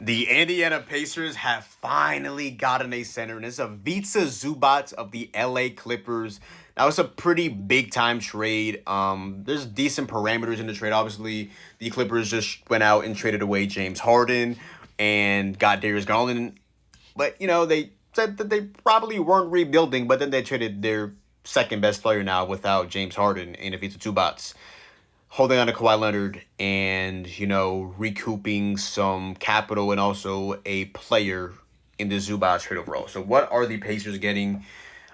The Indiana Pacers have finally gotten a center, and it's Ivica Zubac of the LA Clippers. That was a pretty big time trade. There's decent parameters in the trade. Obviously, the Clippers just went out and traded away James Harden and got Darius Garland. But they said that they probably weren't rebuilding, but then they traded their second best player now without James Harden and Ivica Zubac, holding on to Kawhi Leonard and, recouping some capital and also a player in the Zubac trade overall. So what are the Pacers getting?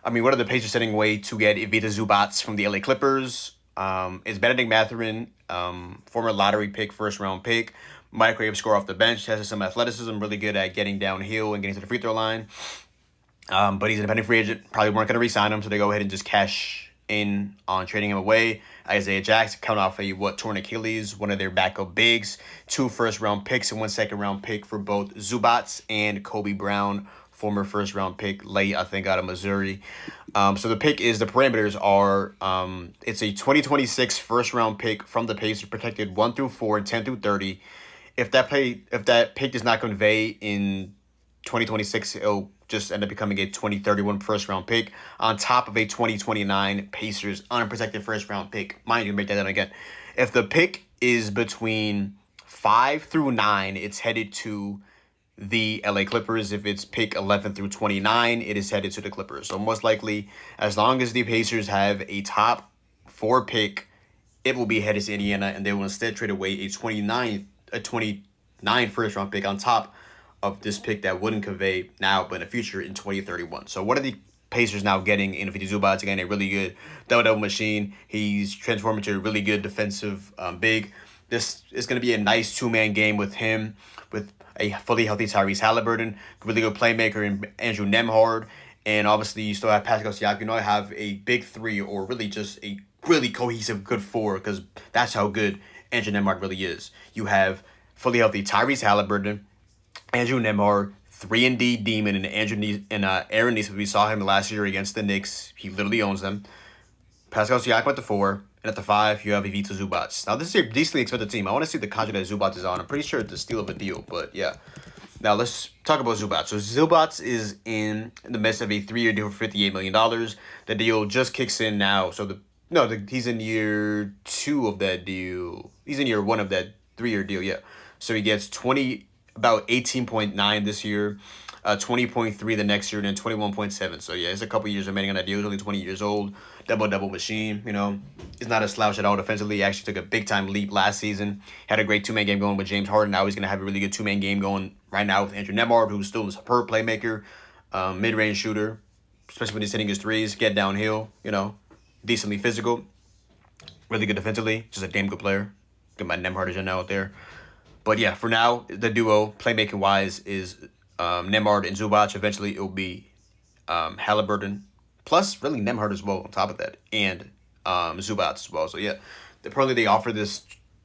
I mean, what are the Pacers sending away to get Ivica Zubac from the LA Clippers? It's Benedict Mathurin, former lottery pick, first round pick. Microwave score off the bench, has some athleticism, really good at getting downhill and getting to the free throw line. But he's an independent free agent. Probably weren't going to re-sign him, so they go ahead and just cash in on trading him away. Isaiah Jackson coming off a torn Achilles, one of their backup bigs, 2 first-round picks and 1 second-round pick for both Zubac and Kobe Brown, former first-round pick, late, I think, out of Missouri. So the parameters are, it's a 2026 first-round pick from the Pacers, protected 1 through 4 and 10 through 30. If that pick does not convey in 2026, it'll just end up becoming a 2031 first round pick on top of a 2029 Pacers unprotected first round pick. Mind you, make that down again. If the pick is between 5 through 9, it's headed to the LA Clippers. If it's pick 11 through 29, it is headed to the Clippers. So most likely, as long as the Pacers have a top 4 pick, it will be headed to Indiana, and they will instead trade away a 29 first round pick on top of this pick that wouldn't convey now but in the future in 2031. So what are the Pacers now getting in Ivica Zubac? Again, a really good double-double machine. He's transformed into a really good defensive big. This is going to be a nice two-man game with him, with a fully healthy Tyrese Halliburton, really good playmaker in Andrew Nembhard, and obviously you still have Pascal Siakam. I have a big 3, or really just a really cohesive good 4, because that's how good Andrew Nembhard really is. You have fully healthy Tyrese Halliburton, Andrew Nembhard, 3-and-D demon, and Aaron Nesmith. We saw him last year against the Knicks. He literally owns them. Pascal Siakam at the 4, and at the 5, you have Ivica Zubac. Now, this is a decently expensive team. I want to see the contract that Zubac is on. I'm pretty sure it's a steal of a deal, but yeah. Now, let's talk about Zubac. So, Zubac is in the midst of a 3-year deal for $58 million. The deal just kicks in now. So, he's in year 2 of that deal. He's in year 1 of that 3-year deal, yeah. So, he gets about 18.9 this year, 20.3 the next year, and then 21.7. So yeah, it's a couple years remaining on that deal. He's only 20 years old. Double machine. He's not a slouch at all defensively. He actually took a big time leap last season. Had a great 2-man game going with James Harden. Now he's gonna have a really good 2-man game going right now with Andrew Nembhard, who's still a superb playmaker, mid range shooter, especially when he's hitting his threes. Get downhill. Decently physical, really good defensively. Just a damn good player. Get my Nembhard agenda out there. But yeah, for now, the duo, playmaking wise, is Nembhard and Zubac. Eventually, it will be Halliburton, plus really Nembhard as well on top of that, and Zubac as well. So yeah, apparently they offer this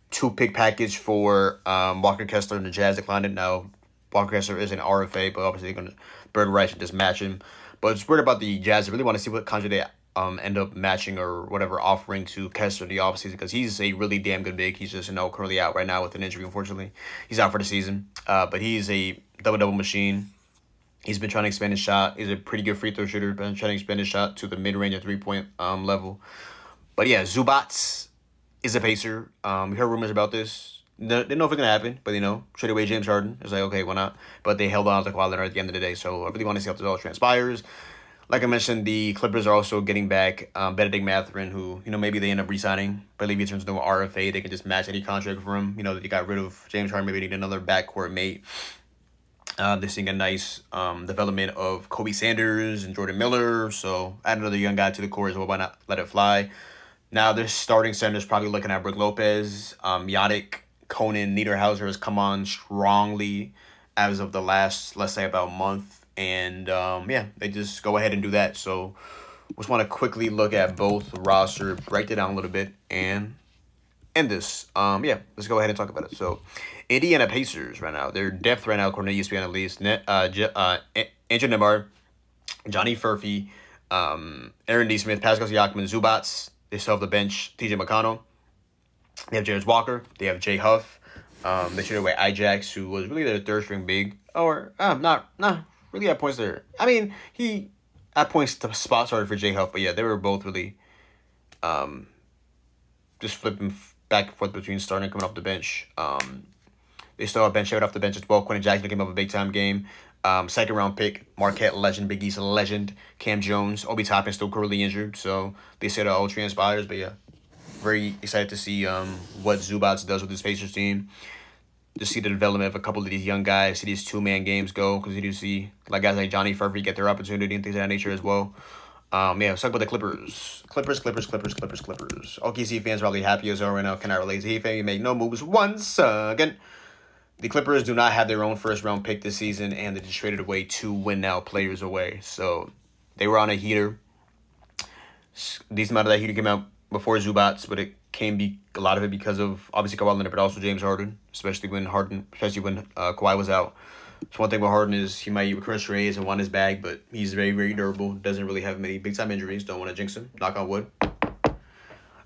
2-pick package for Walker Kessler, and the Jazz declined it. Now, Walker Kessler is an RFA, but obviously they're going to bird rights and just match him. But it's weird about the Jazz. I really want to see what contract they end up matching or whatever offering to Kessler in the offseason, because he's a really damn good big. He's just currently out right now with an injury, unfortunately. He's out for the season. But he's a double machine. He's been trying to expand his shot. He's a pretty good free throw shooter. Been trying to expand his shot to the mid-range and 3-point level. But yeah, Zubac is a Pacer. We heard rumors about this. Didn't know if it's going to happen, but trade away James Harden. It's like, okay, why not? But they held on to Kawhi Leonard at the end of the day. So I really want to see how this all transpires. Like I mentioned, the Clippers are also getting back Benedict Mathurin, who, maybe they end up re-signing. But if he turns into an RFA, they can just match any contract for him. They got rid of James Harden, maybe they need another backcourt mate. They're seeing a nice development of Kobe Sanders and Jordan Miller. So add another young guy to the core as well. Why not let it fly? Now their starting center is probably looking at Brook Lopez. Yannick, Conan, Niederhauser has come on strongly as of the last, let's say, about month. And, they just go ahead and do that. So just want to quickly look at both roster, break it down a little bit, and end this. Let's go ahead and talk about it. So Indiana Pacers right now, their depth right now, according to ESPN at least, Andrew Nembhard, Johnny Furphy, Aaron Nesmith, Pascal Siakam, and Zubac. They still have the bench, TJ McConnell. They have Jarris Walker. They have Jay Huff. They traded away Ijax, who was really their third string big, or not really at points there. I mean, he at points the spot started for J Huff, but yeah, they were both really just flipping back and forth between starting and coming off the bench. They still have Ben Sherwood off the bench as well. Quentin Jackson came up a big time game. Second round pick, Marquette legend, Big East legend, Cam Jones. Obi Toppin still currently injured, so they said all transpires. But yeah, very excited to see what Zubac does with this Pacers team. Just see the development of a couple of these young guys, see these 2-man games go, because you do see like guys like Johnny Furphy get their opportunity and things of that nature as well. Yeah, let's talk about the Clippers. Clippers. OKC fans are probably happy as hell right now. Cannot relate to Heat fan. You make no moves once again. The Clippers do not have their own first round pick this season, and they just traded away 2 win now players away. So they were on a heater. Decent amount of that heater came out before Zubac, but it came a lot of it because of obviously Kawhi Leonard, but also James Harden, especially when Kawhi was out. So one thing with Harden is he might eat with Chris Reyes and want his bag, but he's very, very durable. Doesn't really have many big time injuries. Don't want to jinx him. Knock on wood.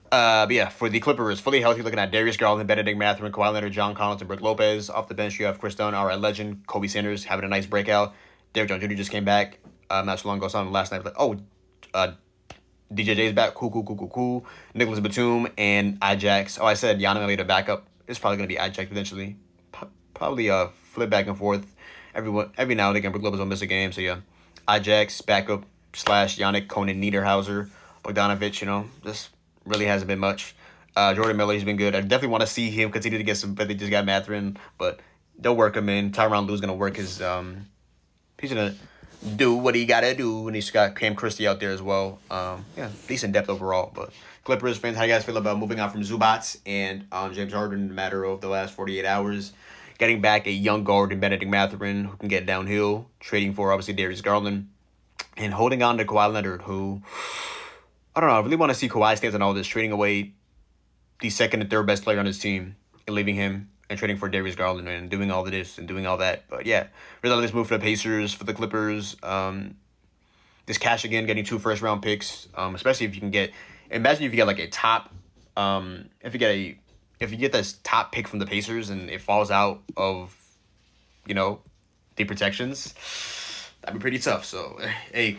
But yeah, for the Clippers, fully healthy, looking at Darius Garland, Benedict Mathurin, Kawhi Leonard, John Collins, and Brook Lopez. Off the bench, you have Chris Dunn, our legend, Kobe Sanders having a nice breakout. Derrick Jones Jr. just came back not so long ago. Something last night, like, DJJ's back. Cool. Nicholas Batum and Ajax. Oh, I said Yana made a backup. It's probably going to be Ajax eventually. Probably flip back and forth. Every now and again, Brook Lopez will miss a game. So yeah, Ajax backup / Yannick, Conan Niederhauser, Bogdanovich. Just really hasn't been much. Jordan Miller, he's been good. I definitely want to see him continue to get some. But they just got Mathurin, but they'll work him in. Tyronn Lue's gonna work his. He's gonna do what he gotta do, and he's got Cam Christie out there as well. Yeah, decent depth overall. But Clippers fans, how you guys feel about moving on from Zubac and James Harden in a matter of the last 48 hours? Getting back a young guard in Benedict Mathurin who can get downhill, trading for obviously Darius Garland, and holding on to Kawhi Leonard, who I don't know. I really want to see Kawhi stance on all this, trading away the second and third best player on his team and leaving him and trading for Darius Garland and doing all of this and doing all that. But yeah, really like this move for the Pacers, for the Clippers. This cash again, getting 2 first round picks, especially if you can get. Imagine if you get like a top, if you get this top pick from the Pacers and it falls out of, the protections, that'd be pretty tough. So hey,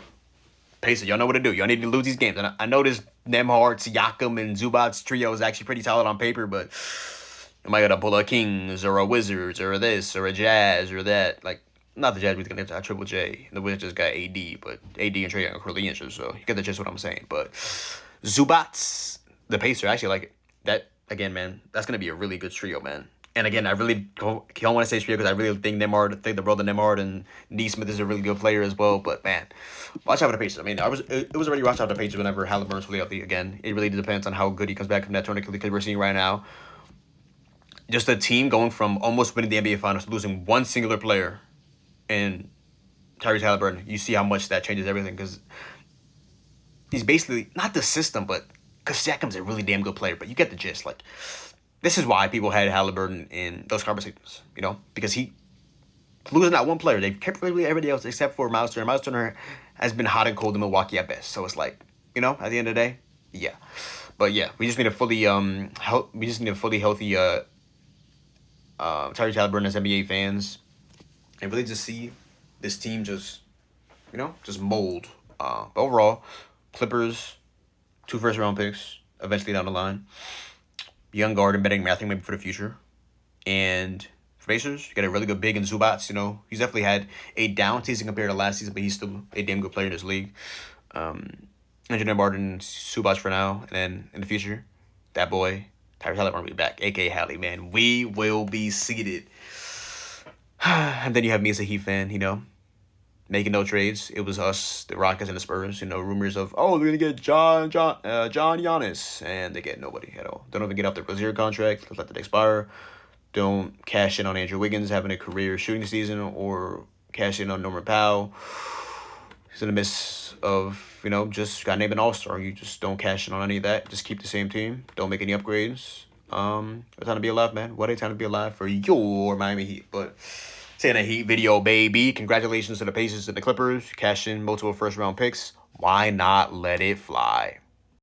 Pacers, y'all know what to do. Y'all need to lose these games. And I know this Nembhard, Siakam, and Zubac trio is actually pretty solid on paper, but you might gotta pull a Kings or a Wizards or this or a Jazz or that. Like, not the Jazz, we're gonna have Triple J. The Wizards just got AD, but AD and Trae Young are currently injured, so you get the gist of what I'm saying. But Zubac, the Pacers, actually like it. That, again, man, that's gonna be a really good trio, man. And again, I really don't want to say trio because I really think the brother Nembhard and Neesmith is a really good player as well. But man, watch out for the Pacers. I mean, it was already watch out for the Pacers whenever Halliburton's fully healthy. Again, it really depends on how good he comes back from that tourniquet because we're seeing right now just a team going from almost winning the NBA Finals to losing one singular player in Tyrese Halliburton. You see how much that changes everything because he's basically not the system, but because Siakam's a really damn good player. But you get the gist. Like, this is why people had Halliburton in those conversations, because he losing that one player. They've kept really everybody else except for Miles Turner. Miles Turner has been hot and cold in Milwaukee at best. So it's like, at the end of the day, yeah. But yeah, we just need a fully healthy Tyrese Halliburton as NBA fans, and really just see this team just mold. But overall, Clippers, 2 first round picks eventually down the line. Young guard and betting Mathurin maybe for the future. And for Pacers, you got a really good big in Zubac. He's definitely had a down season compared to last season, but he's still a damn good player in this league. Engineer Barton, Zubac for now, and then in the future, that boy, Tyrese Halliburton will be back, a.k.a. Hallie, man. We will be seated. And then you have me as a Heat fan, making no trades. It was us, the Rockets and the Spurs. Rumors of, they're going to get John Giannis. And they get nobody at all. Don't even get off their Rozier contract. Let that expire. Don't cash in on Andrew Wiggins having a career shooting season or cash in on Norman Powell. He's in the midst of, just got named an all-star. You just don't cash in on any of that. Just keep the same team. Don't make any upgrades. It's time to be alive, man. What a time to be alive for your Miami Heat. But saying a Heat video, baby. Congratulations to the Pacers and the Clippers. Cash in multiple first-round picks. Why not let it fly?